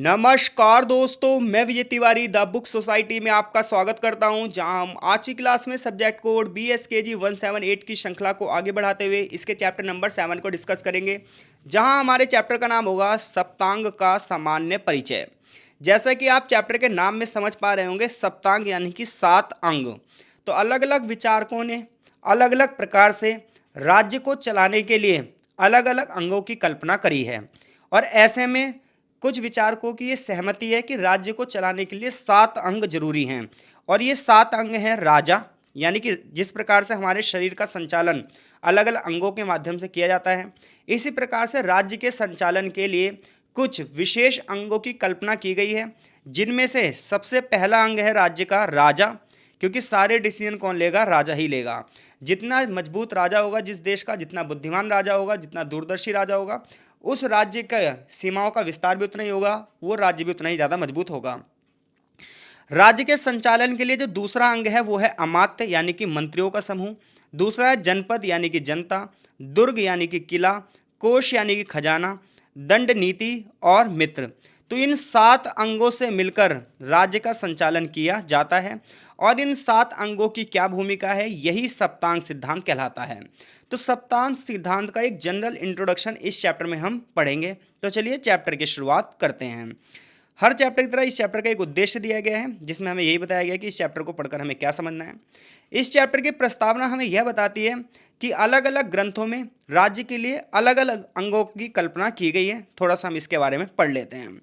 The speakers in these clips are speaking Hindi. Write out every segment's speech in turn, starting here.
नमस्कार दोस्तों, मैं Vijay Tiwari the book society में आपका स्वागत करता हूं, जहां हम आज की क्लास में सब्जेक्ट कोड BSKG 178 की श्रृंखला को आगे बढ़ाते हुए इसके चैप्टर नंबर 7 को डिस्कस करेंगे। जहां हमारे चैप्टर का नाम होगा सप्तांग का सामान्य परिचय। जैसा कि आप चैप्टर के नाम में समझ पा रहे होंगे, सप्तांग यानी कि 7 अंग। तो अलग अलग विचारकों ने अलग अलग प्रकार से राज्य को चलाने के लिए अलग अलग अंगों की कल्पना करी है, और ऐसे में कुछ विचारकों की ये सहमति है कि राज्य को चलाने के लिए 7 अंग जरूरी हैं। और ये 7 अंग हैं राजा, यानी कि जिस प्रकार से हमारे शरीर का संचालन अलग अलग अंगों के माध्यम से किया जाता है, इसी प्रकार से राज्य के संचालन के लिए कुछ विशेष अंगों की कल्पना की गई है, जिनमें से सबसे पहला अंग है राज्य का राजा। क्योंकि सारे डिसीजन कौन लेगा? राजा ही लेगा। जितना मजबूत राजा होगा जिस देश का, जितना बुद्धिमान राजा होगा, जितना दूरदर्शी राजा होगा, उस राज्य का सीमाओं का विस्तार भी उतना ही होगा, वो राज्य भी उतना ही ज़्यादा मजबूत होगा। राज्य के संचालन के लिए जो दूसरा अंग है वो है अमात्य यानी कि मंत्रियों का समूह। दूसरा है जनपद यानी कि जनता, दुर्ग यानी कि किला, कोष यानी कि खजाना, दंड नीति और मित्र। तो इन 7 अंगों से मिलकर राज्य का संचालन किया जाता है, और इन 7 अंगों की क्या भूमिका है, यही सप्तांग सिद्धांत कहलाता है। तो सप्तांग सिद्धांत का एक जनरल इंट्रोडक्शन इस चैप्टर में हम पढ़ेंगे। तो चलिए चैप्टर की शुरुआत करते हैं। हर चैप्टर की तरह इस चैप्टर का एक उद्देश्य दिया गया है, जिसमें हमें यही बताया गया है कि इस चैप्टर को पढ़कर हमें क्या समझना है। इस चैप्टर की प्रस्तावना हमें यह बताती है कि अलग अलग ग्रंथों में राज्य के लिए अलग अलग अंगों की कल्पना की गई है। थोड़ा सा हम इसके बारे में पढ़ लेते हैं।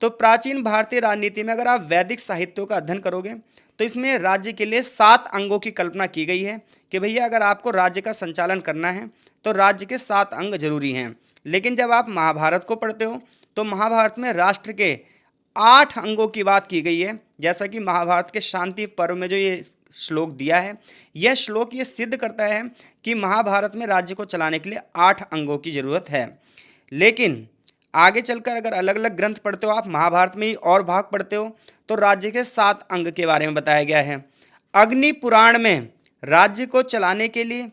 तो प्राचीन भारतीय राजनीति में अगर आप वैदिक साहित्यों का अध्ययन करोगे तो इसमें राज्य के लिए 7 अंगों की कल्पना की गई है कि भैया अगर आपको राज्य का संचालन करना है तो राज्य के 7 अंग जरूरी हैं। लेकिन जब आप महाभारत को पढ़ते हो तो महाभारत में राष्ट्र के 8 अंगों की बात की गई है। जैसा कि महाभारत के शांति पर्व में जो ये श्लोक दिया है, यह श्लोक ये सिद्ध करता है कि महाभारत में राज्य को चलाने के लिए 8 अंगों की जरूरत है। लेकिन आगे चलकर अगर अलग अलग ग्रंथ पढ़ते हो, आप महाभारत में ही और भाग पढ़ते हो, तो राज्य के 7 अंग के बारे में बताया गया है। अग्नि पुराण में राज्य को चलाने के लिए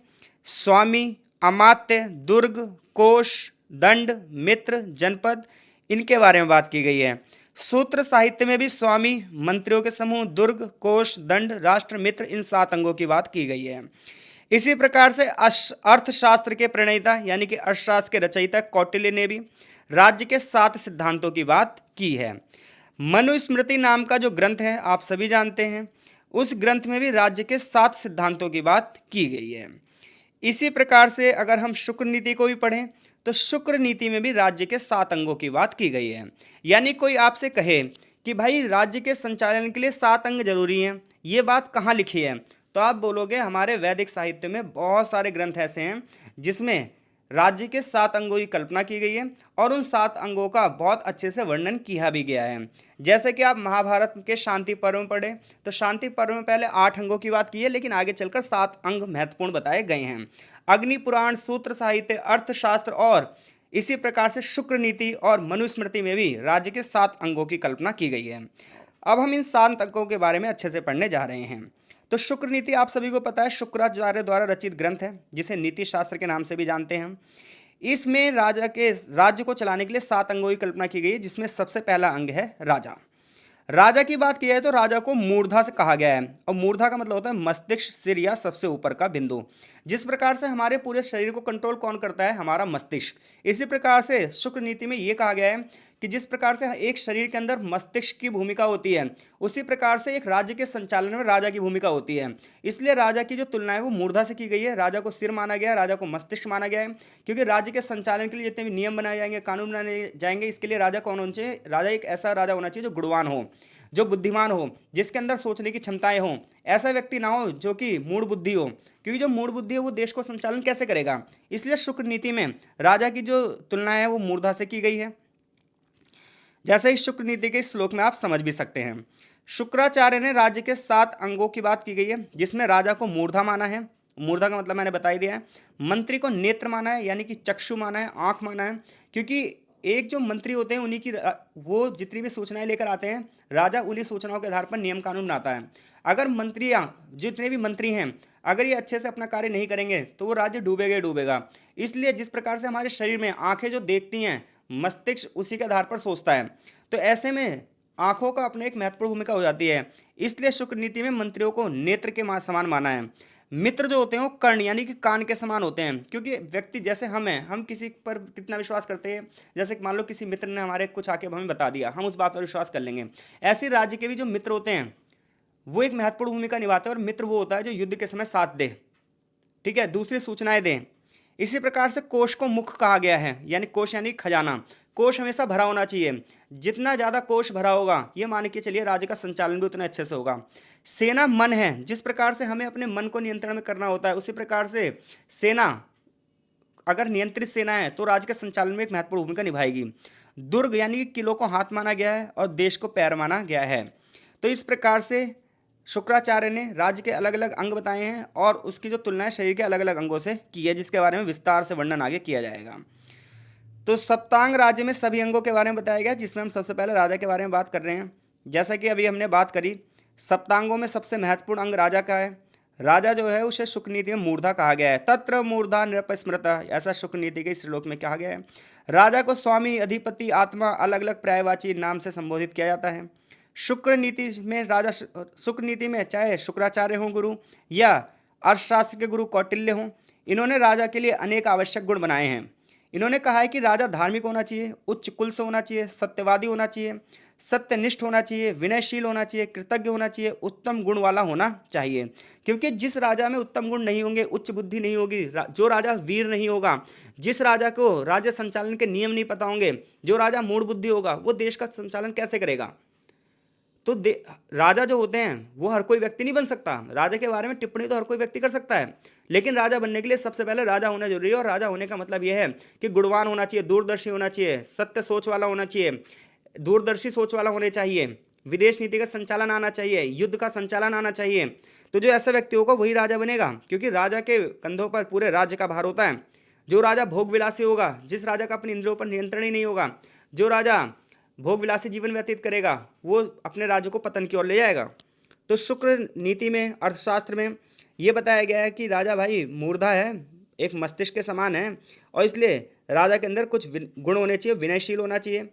स्वामी, अमात्य, दुर्ग, कोष, दंड, मित्र, जनपद, इनके बारे में बात की गई है। सूत्र साहित्य में भी स्वामी, मंत्रियों के समूह, दुर्ग, कोष, दंड, राष्ट्र, मित्र, इन 7 अंगों की बात की गई है। इसी प्रकार से अर्थशास्त्र के प्रणेता यानी कि अर्थशास्त्र के रचयिता कौटिल्य ने भी राज्य के 7 सिद्धांतों की बात की है। मनुस्मृति नाम का जो ग्रंथ है आप सभी जानते हैं, उस ग्रंथ में भी राज्य के 7 सिद्धांतों की बात की गई है। इसी प्रकार से अगर हम शुक्र नीति को भी पढ़ें तो शुक्र नीति में भी राज्य के 7 अंगों की बात की गई है। यानी कोई आपसे कहे कि भाई राज्य के संचालन के लिए 7 अंग जरूरी हैं, ये बात कहाँ लिखी है, तो आप बोलोगे हमारे वैदिक साहित्य में बहुत सारे ग्रंथ ऐसे हैं जिसमें राज्य के 7 अंगों की कल्पना की गई है, और उन 7 अंगों का बहुत अच्छे से वर्णन किया भी गया है। जैसे कि आप महाभारत के शांति पर्व में पढ़े तो शांति पर्व में पहले 8 अंगों की बात की है, लेकिन आगे चलकर 7 अंग महत्वपूर्ण बताए गए हैं। अग्नि पुराण, सूत्र साहित्य, अर्थशास्त्र और इसी प्रकार से शुक्र नीति और मनुस्मृति में भी राज्य के 7 अंगों की कल्पना की गई है। अब हम इन 7 अंगों के बारे में अच्छे से पढ़ने जा रहे हैं। तो शुक्र नीति आप सभी को पता है, शुक्राचार्य द्वारा रचित ग्रंथ है, जिसे नीति शास्त्र के नाम से भी जानते हैं। इसमें राज्य को चलाने के लिए 7 अंगों की कल्पना की गई है, जिसमें सबसे पहला अंग है राजा। राजा की बात की जाए तो राजा को मूर्धा से कहा गया है, और मूर्धा का मतलब होता है मस्तिष्क, सिर या सबसे ऊपर का बिंदु। जिस प्रकार से हमारे पूरे शरीर को कंट्रोल कौन करता है? हमारा मस्तिष्क। इसी प्रकार से शुक्र नीति में यह कहा गया है कि जिस प्रकार से एक शरीर के अंदर मस्तिष्क की भूमिका होती है, उसी प्रकार से एक राज्य के संचालन में राजा की भूमिका होती है। इसलिए राजा की जो तुलना है वो मूर्धा से की गई है। राजा को सिर माना गया है, राजा को मस्तिष्क माना गया है, क्योंकि राज्य के संचालन के लिए जितने भी नियम बनाए जाएंगे, कानून बनाए जाएंगे, इसके लिए राजा कौन होना चाहिए? राजा एक ऐसा राजा होना चाहिए जो गुणवान हो, जो बुद्धिमान हो, जिसके अंदर सोचने की क्षमताएं हों। ऐसा व्यक्ति ना हो जो कि मूढ़ बुद्धि हो, क्योंकि जो मूढ़ बुद्धि है वो देश को संचालन कैसे करेगा। इसलिए शुक्र नीति में राजा की जो तुलना है वो मूर्धा से की गई है। जैसे इस शुक्र नीति के श्लोक में आप समझ भी सकते हैं। शुक्राचार्य ने राज्य के 7 अंगों की बात की गई है, जिसमें राजा को मूर्धा माना है। मूर्धा का मतलब मैंने बता ही दिया है। मंत्री को नेत्र माना है, यानी कि चक्षु माना है, आंख माना है, क्योंकि एक जो मंत्री होते हैं उन्हीं की वो जितनी भी सूचनाएं लेकर आते हैं, राजा उन्हीं सूचनाओं के आधार पर नियम कानून बनाता है। अगर मंत्रियां, जितने भी मंत्री हैं, अगर ये अच्छे से अपना कार्य नहीं करेंगे तो वो राज्य डूबेगा ही डूबेगा। इसलिए जिस प्रकार से हमारे शरीर में आंखें जो देखती हैं, मस्तिष्क उसी के आधार पर सोचता है। तो ऐसे में आंखों का अपने एक महत्वपूर्ण भूमिका हो जाती है। इसलिए शुक्र नीति में मंत्रियों को नेत्र के समान माना है। मित्र जो होते हैं वो कर्ण यानी कि कान के समान होते हैं, क्योंकि व्यक्ति जैसे हम हैं, हम किसी पर कितना विश्वास करते हैं। जैसे कि मान लो किसी मित्र ने हमारे कुछ आके हमें बता दिया, हम उस बात पर विश्वास कर लेंगे। ऐसे राज्य के भी जो मित्र होते हैं वो एक महत्वपूर्ण भूमिका निभाते हैं, और मित्र वो होता है जो युद्ध के समय साथ दे, ठीक है, दूसरी सूचनाएं दें। इसी प्रकार से कोष को मुख कहा गया है, यानी कोष यानी खजाना। कोष हमेशा भरा होना चाहिए। जितना ज्यादा कोष भरा होगा, ये मान के चलिए राज्य का संचालन भी उतना अच्छे से होगा। सेना मन है, जिस प्रकार से हमें अपने मन को नियंत्रण में करना होता है, उसी प्रकार से सेना अगर नियंत्रित सेना है तो राज्य के संचालन में एक महत्वपूर्ण भूमिका निभाएगी। दुर्ग यानी कि किलों को हाथ माना गया है और देश को पैर माना गया है। तो इस प्रकार से शुक्राचार्य ने राज्य के अलग अलग अंग बताए हैं और उसकी जो तुलना है शरीर के अलग अलग अंगों से की है, जिसके बारे में विस्तार से वर्णन आगे किया जाएगा। तो सप्तांग राज्य में सभी अंगों के बारे में बताया गया, जिसमें हम सबसे पहले राजा के बारे में बात कर रहे हैं। जैसा कि अभी हमने बात करी, सप्तांगों में सबसे महत्वपूर्ण अंग राजा का है। राजा जो है उसे शुक्र नीति में मूर्धा कहा गया है। तत्र मूर्धा नृपस्मृता, ऐसा शुक्र नीति के श्लोक में कहा गया है। राजा को स्वामी, अधिपति, आत्मा अलग अलग पर्यायवाची नाम से संबोधित किया जाता है। शुक्र नीति में राजा, शुक्र नीति में चाहे शुक्राचार्य हों गुरु या अर्थशास्त्र के गुरु कौटिल्य हों, इन्होंने राजा के लिए अनेक आवश्यक गुण बनाए हैं। इन्होंने कहा है कि राजा धार्मिक होना चाहिए, उच्च कुल से होना चाहिए, सत्यवादी होना चाहिए, सत्यनिष्ठ होना चाहिए, विनयशील होना चाहिए, कृतज्ञ होना चाहिए, उत्तम गुण वाला होना चाहिए। क्योंकि जिस राजा में उत्तम गुण नहीं होंगे, उच्च बुद्धि नहीं होगी, जो राजा वीर नहीं होगा, जिस राजा को राज्य संचालन के नियम नहीं पता होंगे, जो राजा मूढ़ बुद्धि होगा, वो देश का संचालन कैसे करेगा। तो राजा जो होते हैं वो हर कोई व्यक्ति नहीं बन सकता। राजा के बारे में टिप्पणी तो हर कोई व्यक्ति कर सकता है, लेकिन राजा बनने के लिए सबसे पहले राजा होना जरूरी है। और राजा होने का मतलब यह है कि गुणवान होना चाहिए, दूरदर्शी होना चाहिए, सत्य सोच वाला होना चाहिए, दूरदर्शी सोच वाला होने चाहिए, विदेश नीति का संचालन आना चाहिए, युद्ध का संचालन आना चाहिए। तो जो ऐसा व्यक्ति होगा वही राजा बनेगा, क्योंकि राजा के कंधों पर पूरे राज्य का भार होता है। जो राजा भोग विलासी होगा, जिस राजा का अपने इंद्रियों पर नियंत्रण ही नहीं होगा, जो राजा भोग विलासी जीवन व्यतीत करेगा, वो अपने राज्य को पतन की ओर ले जाएगा। तो शुक्र नीति में, अर्थशास्त्र में ये बताया गया है कि राजा भाई मूर्धा है, एक मस्तिष्क के समान है, और इसलिए राजा के अंदर कुछ गुण होने चाहिए। विनयशील होना चाहिए,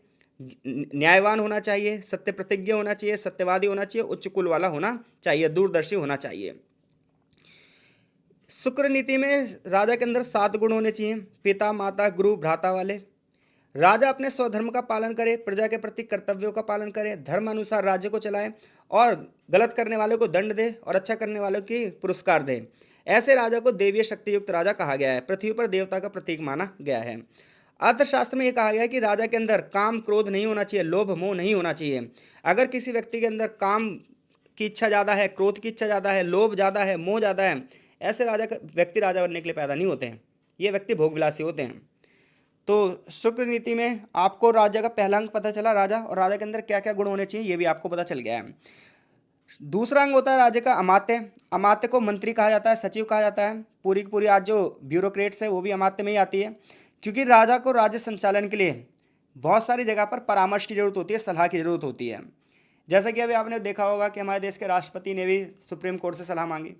न्यायवान होना चाहिए, सत्य प्रतिज्ञ होना चाहिए, सत्यवादी होना चाहिए, उच्च कुल वाला होना चाहिए, दूरदर्शी होना चाहिए। शुक्र नीति में राजा के अंदर 7 गुण होने चाहिए, पिता, माता, गुरु, भ्राता वाले। राजा अपने स्वधर्म का पालन करे, प्रजा के प्रति कर्तव्यों का पालन करे, धर्म अनुसार राज्य को चलाए और गलत करने वालों को दंड दे और अच्छा करने वालों की पुरस्कार दे। ऐसे राजा को देवीय शक्ति युक्त राजा कहा गया है, पृथ्वी पर देवता का प्रतीक माना गया है। अर्थशास्त्र में यह कहा गया है कि राजा के अंदर काम क्रोध नहीं होना चाहिए, लोभ मोह नहीं होना चाहिए। अगर किसी व्यक्ति के अंदर काम की इच्छा ज़्यादा है, क्रोध की इच्छा ज़्यादा है, लोभ ज़्यादा है, मोह ज़्यादा है, ऐसे व्यक्ति राजा बनने के लिए पैदा नहीं होते हैं। ये व्यक्ति भोगविलासी होते हैं। तो शुक्र नीति में आपको राजा का पहला अंग पता चला, राजा, और राजा के अंदर क्या क्या गुण होने चाहिए ये भी आपको पता चल गया है। दूसरा अंग होता है राज्य का अमात्य। अमात्य को मंत्री कहा जाता है, सचिव कहा जाता है। पूरी की पूरी आज जो ब्यूरोक्रेट्स है वो भी अमात्य में ही आती है, क्योंकि राजा को राज्य संचालन के लिए बहुत सारी जगह पर परामर्श की जरूरत होती है, सलाह की जरूरत होती है। जैसा कि अभी आपने देखा होगा कि हमारे देश के राष्ट्रपति ने भी सुप्रीम कोर्ट से सलाह मांगी,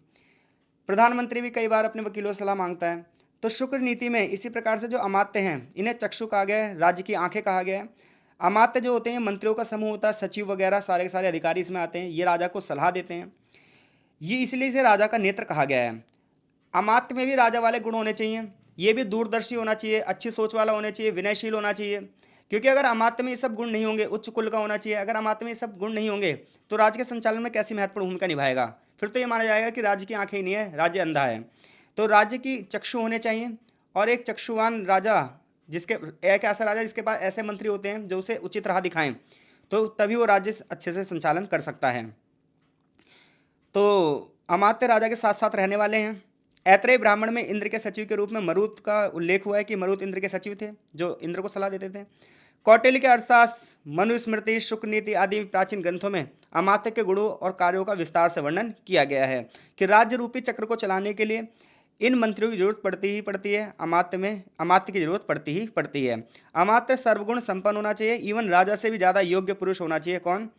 प्रधानमंत्री भी कई बार अपने वकीलों से सलाह मांगता है। तो शुक्र नीति में इसी प्रकार से जो अमात्य हैं, इन्हें चक्षु कहा गया है, राज्य की आंखें कहा गया है। अमात्य जो होते हैं मंत्रियों का समूह होता है, सचिव वगैरह सारे के सारे अधिकारी इसमें आते हैं, ये राजा को सलाह देते हैं। ये इसलिए इसे राजा का नेत्र कहा गया है। अमात्य में भी राजा वाले गुण होने चाहिए, ये भी दूरदर्शी होना चाहिए, अच्छी सोच वाला होना चाहिए, विनयशील होना चाहिए। क्योंकि अगर अमात्य में ये सब गुण नहीं होंगे, उच्च कुल का होना चाहिए, अगर अमात्य में ये सब गुण नहीं होंगे तो राज्य के संचालन में कैसी महत्वपूर्ण भूमिका निभाएगा। फिर तो ये माना जाएगा कि राज्य की आंखें ही नहीं है, राज्य अंधा है। तो राज्य की चक्षु होने चाहिए, और एक चक्षुवान राजा, जिसके एक ऐसा राजा जिसके पास ऐसे मंत्री होते हैं जो उसे उचित राह दिखाएं, तो तभी वो राज्य अच्छे से संचालन कर सकता है। तो अमात्य राजा के साथ साथ रहने वाले हैं। ऐत्रेय ब्राह्मण में इंद्र के सचिव के रूप में मरुत का उल्लेख हुआ है कि मरुत इंद्र के सचिव थे जो इंद्र को सलाह देते थे। कौटिल्य के अर्थशास्त्र, मनुस्मृति, शुक्र नीति आदि प्राचीन ग्रंथों में अमात्य के गुणों और कार्यों का विस्तार से वर्णन किया गया है कि राज्य रूपी चक्र को चलाने के लिए इन मंत्रियों की जरूरत पड़ती है। अमात्य की जरूरत पड़ती है। अमात्य सर्वगुण संपन्न होना चाहिए, इवन राजा से भी ज़्यादा योग्य पुरुष होना चाहिए। कौन?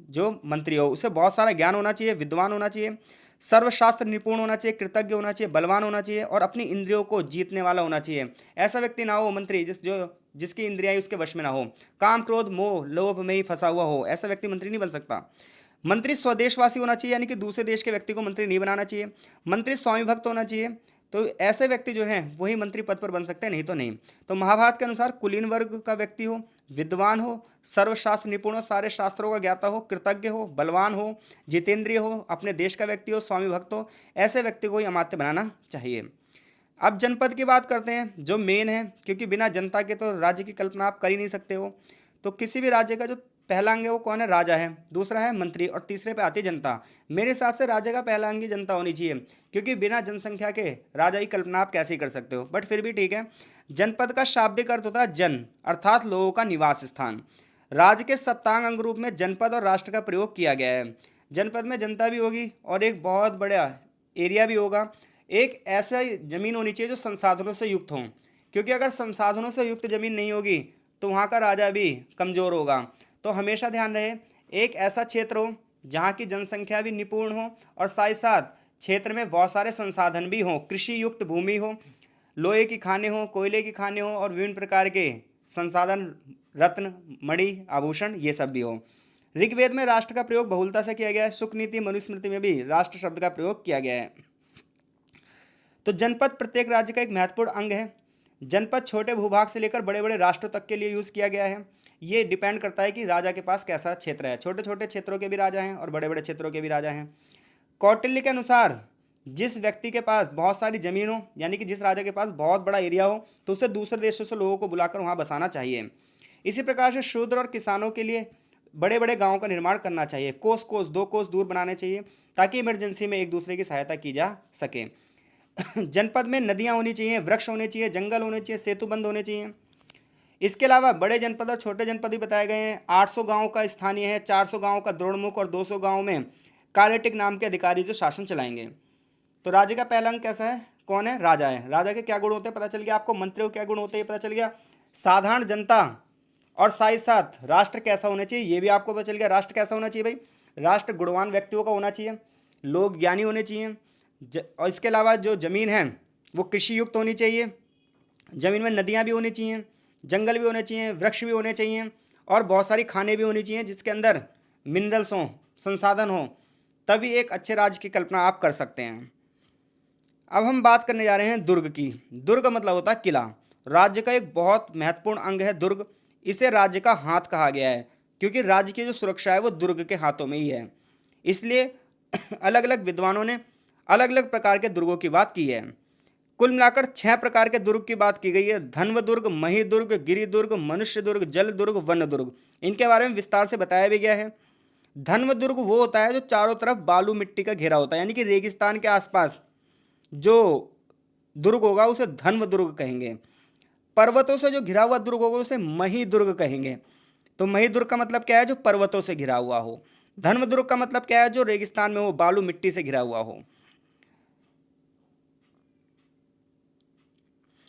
जो मंत्री हो, उसे बहुत सारा ज्ञान होना चाहिए, विद्वान होना चाहिए, सर्वशास्त्र निपुण होना चाहिए, कृतज्ञ होना चाहिए, बलवान होना चाहिए और अपनी इंद्रियों को जीतने वाला होना चाहिए। ऐसा व्यक्ति ना हो मंत्री जो जिसकी इंद्रियां उसके वश में ना हो, काम क्रोध मोह लोभ में ही फंसा हुआ हो, ऐसा व्यक्ति मंत्री नहीं बन सकता। मंत्री स्वदेशवासी होना चाहिए, यानी कि दूसरे देश के व्यक्ति को मंत्री नहीं बनाना चाहिए। मंत्री स्वामी भक्त होना चाहिए, तो ऐसे व्यक्ति जो हैं वही मंत्री पद पर बन सकते हैं, नहीं तो नहीं। तो महाभारत के अनुसार कुलीन वर्ग का व्यक्ति हो, विद्वान हो, सर्वशास्त्र निपुण हो, सारे शास्त्रों का ज्ञाता हो, कृतज्ञ हो, बलवान हो, जितेंद्रिय हो, अपने देश का व्यक्ति हो, स्वामी भक्त हो, ऐसे व्यक्ति को ही अमात्य बनाना चाहिए। अब जनपद की बात करते हैं जो मेन है, क्योंकि बिना जनता के तो राज्य की कल्पना आप कर ही नहीं सकते हो। तो किसी भी राज्य का जो पहला अंग है वो कौन है? राजा है, दूसरा है मंत्री, और तीसरे पे आती है जनता। मेरे हिसाब से राज्य का पहला अंग ही जनता होनी चाहिए, क्योंकि बिना जनसंख्या के राजा की कल्पना आप कैसे ही कर सकते हो, बट फिर भी ठीक है। जनपद का शाब्दिक अर्थ होता है जन, अर्थात लोगों का निवास स्थान। राज्य के सप्तांग अंग रूप में जनपद और राष्ट्र का प्रयोग किया गया है। जनपद में जनता भी होगी और एक बहुत बड़ा एरिया भी होगा। एक ऐसा जमीन होनी चाहिए जो संसाधनों से युक्त हो, क्योंकि अगर संसाधनों से युक्त जमीन नहीं होगी तो वहाँ का राजा भी कमज़ोर होगा। तो हमेशा ध्यान रहे एक ऐसा क्षेत्र हो जहाँ की जनसंख्या भी निपुण हो और साथ ही साथ क्षेत्र में बहुत सारे संसाधन भी हों, कृषि युक्त भूमि हो, लोहे की खानें हो, कोयले की खानें हो, और विभिन्न प्रकार के संसाधन, रत्न मणि आभूषण, ये सब भी हो। ऋग्वेद में राष्ट्र का प्रयोग बहुलता से किया गया है। सुख नीति मनुस्मृति में भी राष्ट्र शब्द का प्रयोग किया गया है। तो जनपद प्रत्येक राज्य का एक महत्वपूर्ण अंग है। जनपद छोटे भूभाग से लेकर बड़े बड़े राष्ट्रों तक के लिए यूज़ किया गया है। ये डिपेंड करता है कि राजा के पास कैसा क्षेत्र है। छोटे छोटे क्षेत्रों के भी राजा हैं और बड़े बड़े क्षेत्रों के भी राजा हैं। कौटिल्य के अनुसार जिस व्यक्ति के पास बहुत सारी जमीन हो, यानी कि जिस राजा के पास बहुत बड़ा एरिया हो, तो उसे दूसरे देशों से लोगों को बुलाकर वहाँ बसाना चाहिए। इसी प्रकार से शूद्र और किसानों के लिए बड़े बड़े गाँवों का निर्माण करना चाहिए। कोस कोस 2 कोस दूर बनाने चाहिए ताकि इमरजेंसी में एक दूसरे की सहायता की जा सके। जनपद में नदियाँ होनी चाहिए, वृक्ष होने चाहिए, जंगल होने चाहिए, सेतुबंध होने चाहिए। इसके अलावा बड़े जनपद और छोटे जनपद भी बताए गए हैं। 800 गाँव का स्थानीय है, 400 गाँव का द्रोणमुख और 200 गाँव में कार्यटिक नाम के अधिकारी जो शासन चलाएंगे। तो राज्य का पहला अंग कैसा है? कौन है? राजा है। राजा के क्या गुण होते हैं पता चल गया आपको। मंत्रियों के क्या गुण होते हैं पता चल गया। साधारण जनता और साथ ही साथ राष्ट्र कैसा होना चाहिए ये भी आपको पता चल गया। राष्ट्र कैसा होना चाहिए भाई? राष्ट्र गुणवान व्यक्तियों का होना चाहिए, लोग ज्ञानी होने चाहिए, और इसके अलावा जो ज़मीन है वो कृषि युक्त होनी चाहिए। ज़मीन में नदियाँ भी होनी चाहिए, जंगल भी होने चाहिए, वृक्ष भी होने चाहिए, और बहुत सारी खाने भी होनी चाहिए जिसके अंदर मिनरल्स हों, संसाधन हों, तभी एक अच्छे राज्य की कल्पना आप कर सकते हैं। अब हम बात करने जा रहे हैं दुर्ग की। दुर्ग मतलब होता है किला। राज्य का एक बहुत महत्वपूर्ण अंग है दुर्ग। इसे राज्य का हाथ कहा गया है, क्योंकि राज्य की जो सुरक्षा है वो दुर्ग के हाथों में ही है। इसलिए अलग अलग विद्वानों ने अलग अलग प्रकार के दुर्गों की बात की है। कुल मिलाकर 6 प्रकार के दुर्ग की बात की गई है। धन्व दुर्ग, मही दुर्ग, गिरि दुर्ग, मनुष्य दुर्ग, जल दुर्ग, वन दुर्ग। इनके बारे में विस्तार से बताया भी गया है। धन्व दुर्ग वो होता है जो चारों तरफ बालू मिट्टी का घेरा होता है, यानी कि रेगिस्तान के आसपास जो दुर्ग होगा उसे धन्व दुर्ग कहेंगे। पर्वतों से जो घिरा हुआ दुर्ग होगा उसे मही दुर्ग कहेंगे। तो मही दुर्ग का मतलब क्या है? जो पर्वतों से घिरा हुआ हो। धन्व दुर्ग का मतलब क्या है? जो रेगिस्तान में हो, बालू मिट्टी से घिरा हुआ हो।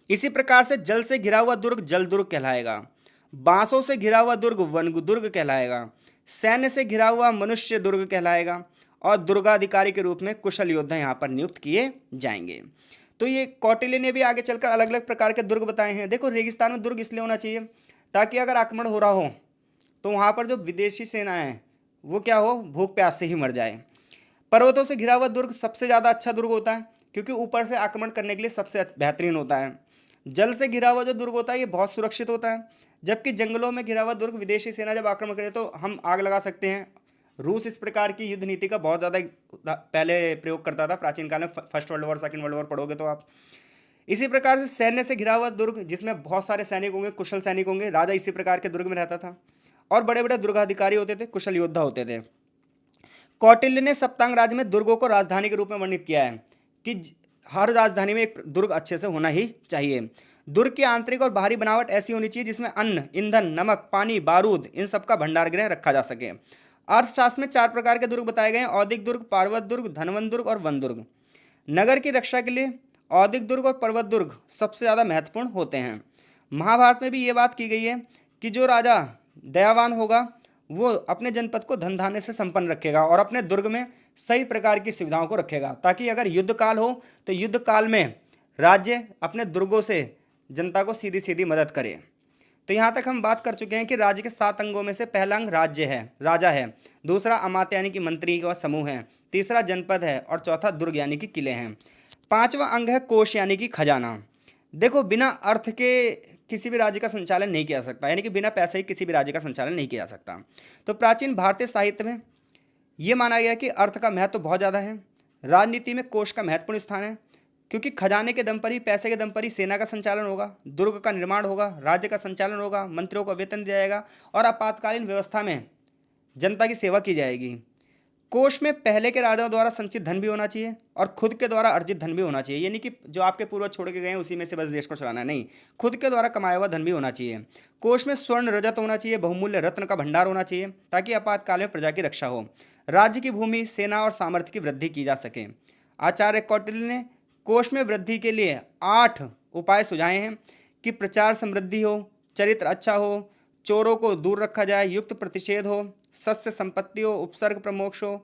इसी प्रकार से जल से घिरा हुआ दुर्ग जल दुर्ग कहलाएगा। बांसों से घिरा हुआ दुर्ग वन दुर्ग कहलाएगा। सैन्य से घिरा हुआ मनुष्य दुर्ग कहलाएगा। और दुर्गाधिकारी के रूप में कुशल योद्धा यहाँ पर नियुक्त किए जाएंगे। तो ये कौटिल्य ने भी आगे चलकर अलग अलग प्रकार के दुर्ग बताए हैं। देखो, रेगिस्तान में दुर्ग इसलिए होना चाहिए ताकि अगर आक्रमण हो रहा हो तो वहाँ पर जो विदेशी सेनाएं हैं वो क्या हो, भूख प्यास से ही मर जाए। पर्वतों से घिरा हुआ दुर्ग सबसे ज़्यादा अच्छा दुर्ग होता है, क्योंकि ऊपर से आक्रमण करने के लिए सबसे बेहतरीन होता है। जल से घिरा हुआ जो दुर्ग होता है ये बहुत सुरक्षित होता है, जबकि जंगलों में घिरा हुआ दुर्ग विदेशी सेना जब आक्रमण करे तो हम आग लगा सकते हैं। रूस इस प्रकार की युद्ध नीति का बहुत ज़्यादा पहले प्रयोग करता था प्राचीन काल में। First world war, second world war पढ़ोगे तो आप। इसी प्रकार से सैन्य से घिरा हुआ दुर्ग जिसमें बहुत सारे सैनिक होंगे, कुशल सैनिक होंगे। राजा इसी प्रकार के दुर्ग में रहता था और बड़े बड़े दुर्गाधिकारी होते थे, कुशल योद्धा होते थे। कौटिल्य ने सप्तांग राज्य में दुर्गों को राजधानी के रूप में वर्णित किया है कि हर राजधानी में एक दुर्ग अच्छे से होना ही चाहिए। दुर्ग की आंतरिक और बाहरी बनावट ऐसी होनी चाहिए जिसमें अन्न, ईंधन, नमक, पानी, बारूद, इन सब का भंडार गृह रखा जा सके। अर्थशास्त्र में 4 प्रकार के दुर्ग बताए गए हैं: औद्योगिक दुर्ग, पार्वत दुर्ग, धनवन दुर्ग और वन दुर्ग। नगर की रक्षा के लिए औद्योगिक दुर्ग और पर्वत दुर्ग सबसे ज़्यादा महत्वपूर्ण होते हैं। महाभारत में भी ये बात की गई है कि जो राजा दयावान होगा वो अपने जनपद को धन धान्य से संपन्न रखेगा और अपने दुर्ग में सही प्रकार की सुविधाओं को रखेगा, ताकि अगर युद्ध काल हो तो युद्ध काल में राज्य अपने दुर्गों से जनता को सीधी सीधी मदद करे। तो यहाँ तक हम बात कर चुके हैं कि राज्य के 7 अंगों में से पहला अंग राज्य है, राजा है। दूसरा अमात्य यानी कि मंत्री का समूह है। तीसरा जनपद है और चौथा दुर्ग यानी कि किले हैं। पांचवा अंग है कोष यानी कि खजाना। देखो, बिना अर्थ के किसी भी राज्य का संचालन नहीं किया जा सकता, यानी कि बिना पैसे ही किसी भी राज्य का संचालन नहीं किया जा सकता। तो प्राचीन भारतीय साहित्य में यह माना गया कि अर्थ का महत्व बहुत ज़्यादा है। राजनीति में कोष का महत्वपूर्ण स्थान है, क्योंकि खजाने के दम पर ही, पैसे के दम पर ही सेना का संचालन होगा, दुर्ग का निर्माण होगा, राज्य का संचालन होगा, मंत्रियों को वेतन दिया जाएगा और आपातकालीन व्यवस्था में जनता की सेवा की जाएगी। कोष में पहले के राजाओं द्वारा संचित धन भी होना चाहिए और खुद के द्वारा अर्जित धन भी होना चाहिए, यानी कि जो आपके पूर्वज छोड़ के गए हैं उसी में से बस देश को चलाना नहीं, खुद के द्वारा कमाया हुआ धन भी होना चाहिए। कोष में स्वर्ण रजत होना चाहिए, बहुमूल्य रत्न का भंडार होना चाहिए, ताकि आपातकाल में प्रजा की रक्षा हो, राज्य की भूमि, सेना और सामर्थ्य की वृद्धि की जा सके। आचार्य कौटिल्य ने कोष में वृद्धि के लिए 8 उपाय सुझाए हैं कि प्रचार समृद्धि हो, चरित्र अच्छा हो, चोरों को दूर रखा जाए, युक्त प्रतिषेध हो, सस्य संपत्ति हो, उपसर्ग प्रमोक्ष हो,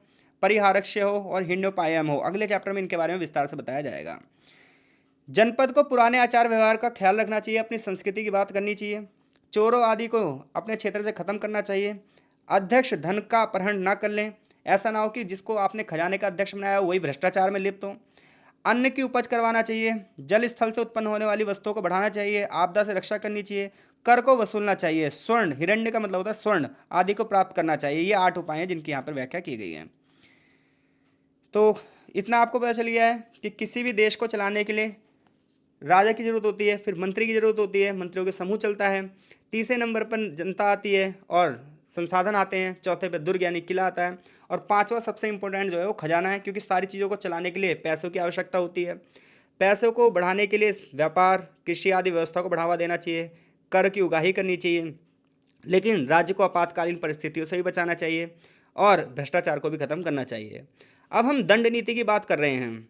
परिहारक्ष्य हो और हिण्योपायम हो। अगले चैप्टर में इनके बारे में विस्तार से बताया जाएगा। जनपद को पुराने आचार व्यवहार का ख्याल रखना चाहिए, अपनी संस्कृति की बात करनी चाहिए, चोरों आदि को अपने क्षेत्र से खत्म करना चाहिए, अध्यक्ष धन का अपहरण ना कर लें, ऐसा ना हो कि जिसको आपने खजाने का अध्यक्ष बनाया वही भ्रष्टाचार में लिप्त हो, अन्न की उपज करवाना चाहिए, जल स्थल से उत्पन्न होने वाली वस्तुओं को बढ़ाना चाहिए, आपदा से रक्षा करनी चाहिए, कर को वसूलना चाहिए, स्वर्ण, हिरण्य का मतलब होता है स्वर्ण आदि को प्राप्त करना चाहिए। ये 8 उपाय हैं जिनकी यहाँ पर व्याख्या की गई है। तो इतना आपको पता चल गया है कि किसी भी देश को चलाने के लिए राजा की जरूरत होती है, फिर मंत्री की जरूरत होती है, मंत्रियों के समूह चलता है, तीसरे नंबर पर जनता आती है और संसाधन आते हैं, चौथे पे दुर्ग यानी किला आता है, और पांचवा सबसे इंपॉर्टेंट जो है वो खजाना है, क्योंकि सारी चीज़ों को चलाने के लिए पैसों की आवश्यकता होती है। पैसों को बढ़ाने के लिए व्यापार, कृषि आदि व्यवस्था को बढ़ावा देना चाहिए, कर की उगाही करनी चाहिए, लेकिन राज्य को आपातकालीन परिस्थितियों से भी बचाना चाहिए और भ्रष्टाचार को भी खत्म करना चाहिए। अब हम दंड नीति की बात कर रहे हैं।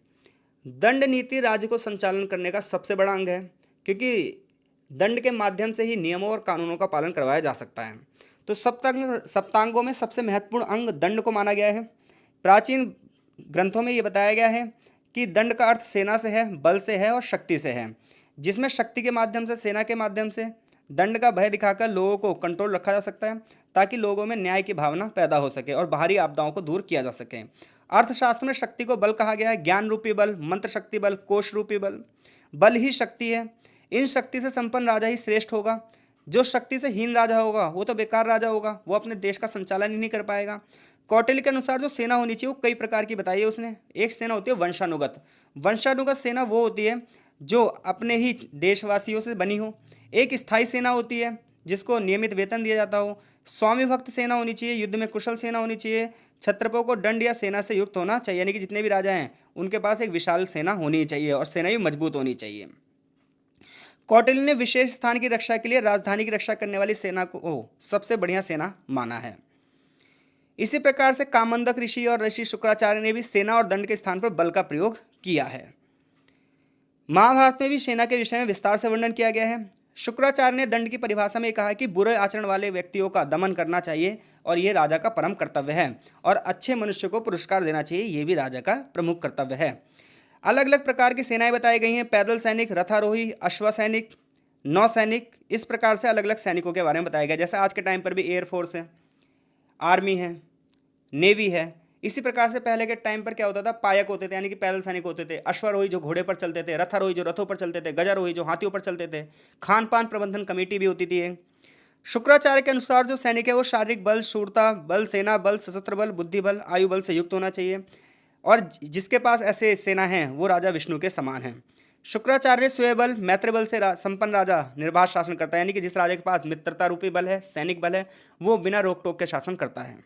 दंड नीति राज्य को संचालन करने का सबसे बड़ा अंग है, क्योंकि दंड के माध्यम से ही नियमों और कानूनों का पालन करवाया जा सकता है। तो सप्तांगों में सबसे महत्वपूर्ण अंग दंड को माना गया है। प्राचीन ग्रंथों में ये बताया गया है कि दंड का अर्थ सेना से है, बल से है और शक्ति से है, जिसमें शक्ति के माध्यम से, सेना के माध्यम से दंड का भय दिखाकर लोगों को कंट्रोल रखा जा सकता है, ताकि लोगों में न्याय की भावना पैदा हो सके और बाहरी आपदाओं को दूर किया जा सके। अर्थशास्त्र में शक्ति को बल कहा गया है, ज्ञान रूपी बल, मंत्र शक्ति बल, कोष रूपी बल। बल ही शक्ति है, इन शक्ति से संपन्न राजा ही श्रेष्ठ होगा। जो शक्ति से हीन राजा होगा वो तो बेकार राजा होगा, वो अपने देश का संचालन ही नहीं कर पाएगा। कौटिल्य के अनुसार जो सेना होनी चाहिए वो कई प्रकार की बताई है उसने। एक सेना होती है वंशानुगत। वंशानुगत सेना वो होती है जो अपने ही देशवासियों से बनी हो। एक स्थायी सेना होती है जिसको नियमित वेतन दिया जाता हो। स्वामी भक्त सेना होनी चाहिए, युद्ध में कुशल सेना होनी चाहिए, क्षत्रपों को दंड या सेना से युक्त होना चाहिए, यानी कि जितने भी राजा हैं उनके पास एक विशाल सेना होनी चाहिए और सेना भी मजबूत होनी चाहिए। कौटिल्य ने विशेष स्थान की रक्षा के लिए राजधानी की रक्षा करने वाली सेना को सबसे बढ़िया सेना माना है। इसी प्रकार से कामंदक ऋषि और ऋषि शुक्राचार्य ने भी सेना और दंड के स्थान पर बल का प्रयोग किया है। महाभारत में भी सेना के विषय में विस्तार से वर्णन किया गया है। शुक्राचार्य ने दंड की परिभाषा में कहा कि बुरे आचरण वाले व्यक्तियों का दमन करना चाहिए और ये राजा का परम कर्तव्य है, और अच्छे मनुष्य को पुरस्कार देना चाहिए, ये भी राजा का प्रमुख कर्तव्य है। अलग अलग प्रकार की सेनाएं बताई गई हैं, पैदल सैनिक, रथारोही, अश्व सैनिक, नौ सैनिक, इस प्रकार से अलग अलग सैनिकों के बारे में बताया गया। जैसे आज के टाइम पर भी एयरफोर्स है, आर्मी है, नेवी है, इसी प्रकार से पहले के टाइम पर क्या होता था, पायक होते थे यानी कि पैदल सैनिक होते थे, अश्वारोही जो घोड़े पर चलते थे, रथारोही जो रथों पर चलते थे, गजारोही जो हाथियों पर चलते थे, खान पान प्रबंधन कमेटी भी होती थी। शुक्राचार्य के अनुसार जो सैनिक है वो शारीरिक बल, शूरता बल, सेना बल, सशस्त्र बल, बुद्धि बल, आयु बल से युक्त होना चाहिए, और जिसके पास ऐसे सेना हैं वो राजा विष्णु के समान हैं। शुक्राचार्य स्वयं बल, मैत्र बल से संपन्न राजा निर्बाध शासन करता है, यानी कि जिस राजा के पास मित्रता रूपी बल है, सैनिक बल है, वो बिना रोक टोक के शासन करता है।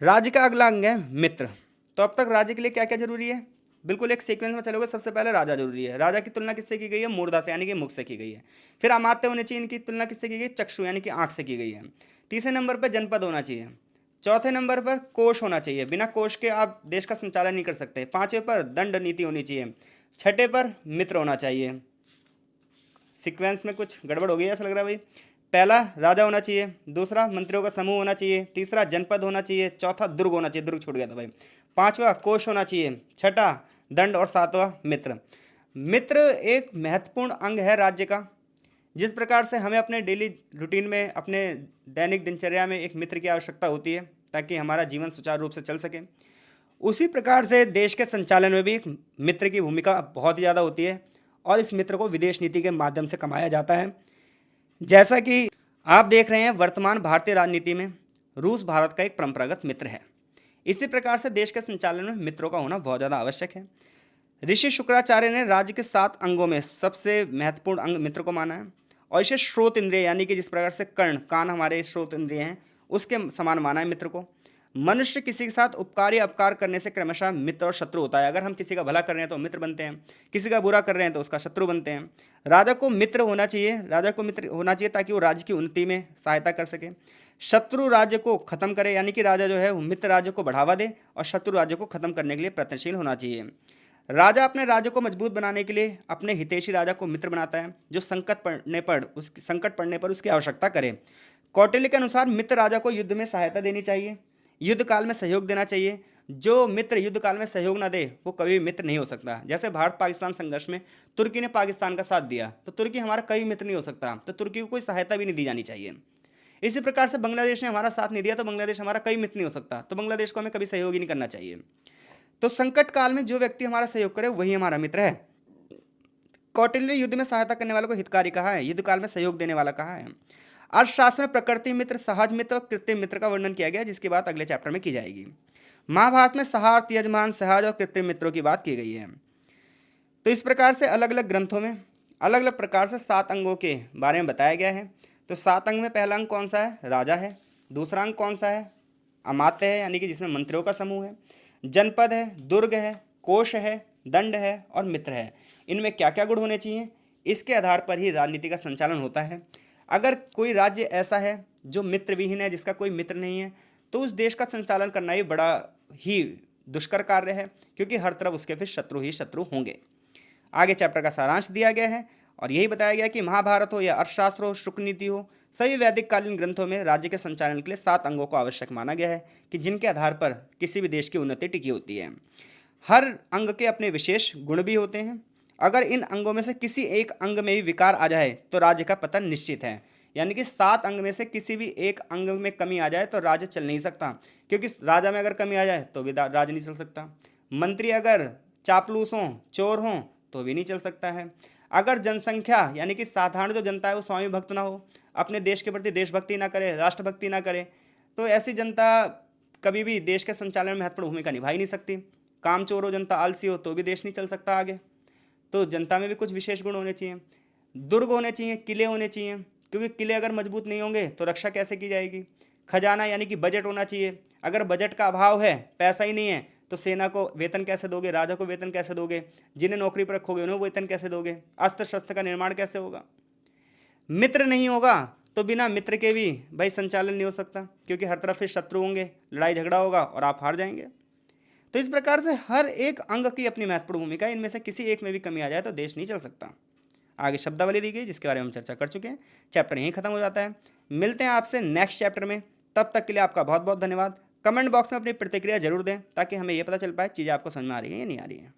राज्य का अगला अंग है मित्र। तो अब तक राज्य के लिए क्या क्या जरूरी है, बिल्कुल एक सीक्वेंस में चलोगे। सबसे पहले राजा जरूरी है। राजा की तुलना किससे की गई है, मूर्धा से यानी कि मुख से की गई है। फिर अमात्य होने चाहिए, इनकी तुलना किससे की गई, चक्षु यानी कि आंख से की गई है। तीसरे नंबर पर जनपद होना चाहिए। चौथे नंबर पर कोष होना चाहिए, बिना कोष के आप देश का संचालन नहीं कर सकते। पांचवें पर दंड नीति होनी चाहिए। छठे पर मित्र होना चाहिए। सीक्वेंस में कुछ गड़बड़ हो गई ऐसा लग रहा है भाई। पहला राजा होना चाहिए, दूसरा मंत्रियों का समूह होना चाहिए, तीसरा जनपद होना चाहिए, चौथा दुर्ग होना चाहिए, दुर्ग छूट गया था भाई, पांचवा कोष होना चाहिए, छठा दंड और सातवां मित्र। मित्र एक महत्वपूर्ण अंग है राज्य का, जिस प्रकार से हमें अपने डेली रूटीन में, अपने दैनिक दिनचर्या में एक मित्र की आवश्यकता होती है ताकि हमारा जीवन सुचारू रूप से चल सके, उसी प्रकार से देश के संचालन में भी एक मित्र की भूमिका बहुत ही ज़्यादा होती है और इस मित्र को विदेश नीति के माध्यम से कमाया जाता है। जैसा कि आप देख रहे हैं, वर्तमान भारतीय राजनीति में रूस भारत का एक परंपरागत मित्र है। इसी प्रकार से देश के संचालन में मित्रों का होना बहुत ज़्यादा आवश्यक है। ऋषि शुक्राचार्य ने राज्य के 7 अंगों में सबसे महत्वपूर्ण अंग मित्र को माना है और इसे श्रोत इंद्रिय, यानी कि जिस प्रकार से कर्ण, कान हमारे श्रोत इंद्रिय हैं, उसके समान माना है मित्र को। मनुष्य किसी के साथ उपकार या अपकार करने से क्रमशः मित्र और शत्रु होता है। अगर हम किसी का भला कर रहे हैं तो मित्र बनते हैं, किसी का बुरा कर रहे हैं तो उसका शत्रु बनते हैं। राजा को मित्र होना चाहिए ताकि वो राज्य की उन्नति में सहायता कर सके। शत्रु राज्य को खत्म करे, यानी कि राजा जो है वो मित्र राज्य को बढ़ावा दे और शत्रु राज्य को खत्म करने के लिए प्रयत्नशील होना चाहिए। राजा अपने राज्य को मजबूत बनाने के लिए अपने हितैषी राजा को मित्र बनाता है जो संकट पड़ने पर उसकी आवश्यकता करे। कौटिल्य के अनुसार मित्र राजा को युद्ध में सहायता देनी चाहिए, युद्ध काल में सहयोग देना चाहिए। जो मित्र युद्ध काल में सहयोग ना दे वो कभी मित्र नहीं हो सकता। जैसे भारत पाकिस्तान संघर्ष में तुर्की ने पाकिस्तान का साथ दिया तो तुर्की हमारा कभी मित्र नहीं हो सकता, तो तुर्की को कोई सहायता भी नहीं दी जानी चाहिए। इसी प्रकार से बांग्लादेश ने हमारा साथ नहीं दिया तो बांग्लादेश हमारा कभी मित्र नहीं हो सकता, तो बांग्लादेश को हमें कभी सहयोग ही नहीं करना चाहिए। तो संकट काल में जो व्यक्ति हमारा सहयोग करे वही हमारा मित्र है। कौटिल्य ने युद्ध में सहायता करने वालों को हितकारी कहा है, युद्ध काल में सहयोग देने वाला कहा है। अर्थशास्त्र में प्रकृति मित्र, सहज मित्र और कृत्रिम मित्र का वर्णन किया गया, जिसकी बात अगले चैप्टर में की जाएगी। महाभारत में सहार्थ, यजमान, सहज और कृत्रिम मित्रों की बात की गई है। तो इस प्रकार से अलग अलग ग्रंथों में अलग अलग प्रकार से 7 अंगों के बारे में बताया गया है। तो 7 अंग में पहला अंग कौन सा है? राजा है। दूसरा अंग कौन सा है? अमात्य है, यानी कि जिसमें मंत्रियों का समूह है। जनपद है, दुर्ग है, कोश है, दंड है और मित्र है। इनमें क्या क्या गुण होने चाहिए, इसके आधार पर ही राजनीति का संचालन होता है। अगर कोई राज्य ऐसा है जो मित्र विहीन है, जिसका कोई मित्र नहीं है, तो उस देश का संचालन करना ही बड़ा ही दुष्कर कार्य है, क्योंकि हर तरफ उसके फिर शत्रु ही शत्रु होंगे। आगे चैप्टर का सारांश दिया गया है और यही बताया गया कि महाभारत हो या अर्थशास्त्र हो, शुक्ल नीति हो, सभी वैदिक कालीन ग्रंथों में राज्य के संचालन के लिए 7 अंगों को आवश्यक माना गया है कि जिनके आधार पर किसी भी देश की उन्नति टिकी होती है। हर अंग के अपने विशेष गुण भी होते हैं। अगर इन अंगों में से किसी एक अंग में भी विकार आ जाए तो राज्य का पतन निश्चित है। यानी कि 7 अंग में से किसी भी एक अंग में कमी आ जाए तो राज्य चल नहीं सकता, क्योंकि राजा में अगर कमी आ जाए तो भी राज्य नहीं चल सकता। मंत्री अगर चापलूस हों, चोर हों तो भी नहीं चल सकता है। अगर जनसंख्या, यानी कि साधारण जो जनता है वो स्वामी भक्त ना हो, अपने देश के प्रति देशभक्ति ना करे, राष्ट्रभक्ति ना करे, तो ऐसी जनता कभी भी देश के संचालन में महत्वपूर्ण भूमिका निभा ही नहीं सकती। काम चोर हो, जनता आलसी हो तो भी देश नहीं चल सकता आगे। तो जनता में भी कुछ विशेष गुण होने चाहिए। दुर्ग होने चाहिए, किले होने चाहिए, क्योंकि किले अगर मजबूत नहीं होंगे तो रक्षा कैसे की जाएगी। खजाना, यानी कि बजट होना चाहिए। अगर बजट का अभाव है, पैसा ही नहीं है, तो सेना को वेतन कैसे दोगे, राजा को वेतन कैसे दोगे, जिन्हें नौकरी पर रखोगे उन्हें वेतन कैसे दोगे, अस्त्र शस्त्र का निर्माण कैसे होगा। मित्र नहीं होगा तो बिना मित्र के भी भाई संचालन नहीं हो सकता, क्योंकि हर तरफ फिर शत्रु होंगे, लड़ाई झगड़ा होगा और आप हार जाएंगे। तो इस प्रकार से हर एक अंग की अपनी महत्वपूर्ण भूमिका है। इनमें से किसी एक में भी कमी आ जाए तो देश नहीं चल सकता। आगे शब्दावली दी गई जिसके बारे में हम चर्चा कर चुके हैं। चैप्टर यहीं खत्म हो जाता है। मिलते हैं आपसे नेक्स्ट चैप्टर में। तब तक के लिए आपका बहुत बहुत धन्यवाद। कमेंट बॉक्स में अपनी प्रतिक्रिया जरूर दें ताकि हमें यह पता चल पाए चीज़ें आपको समझ में आ रही है या नहीं आ रही है।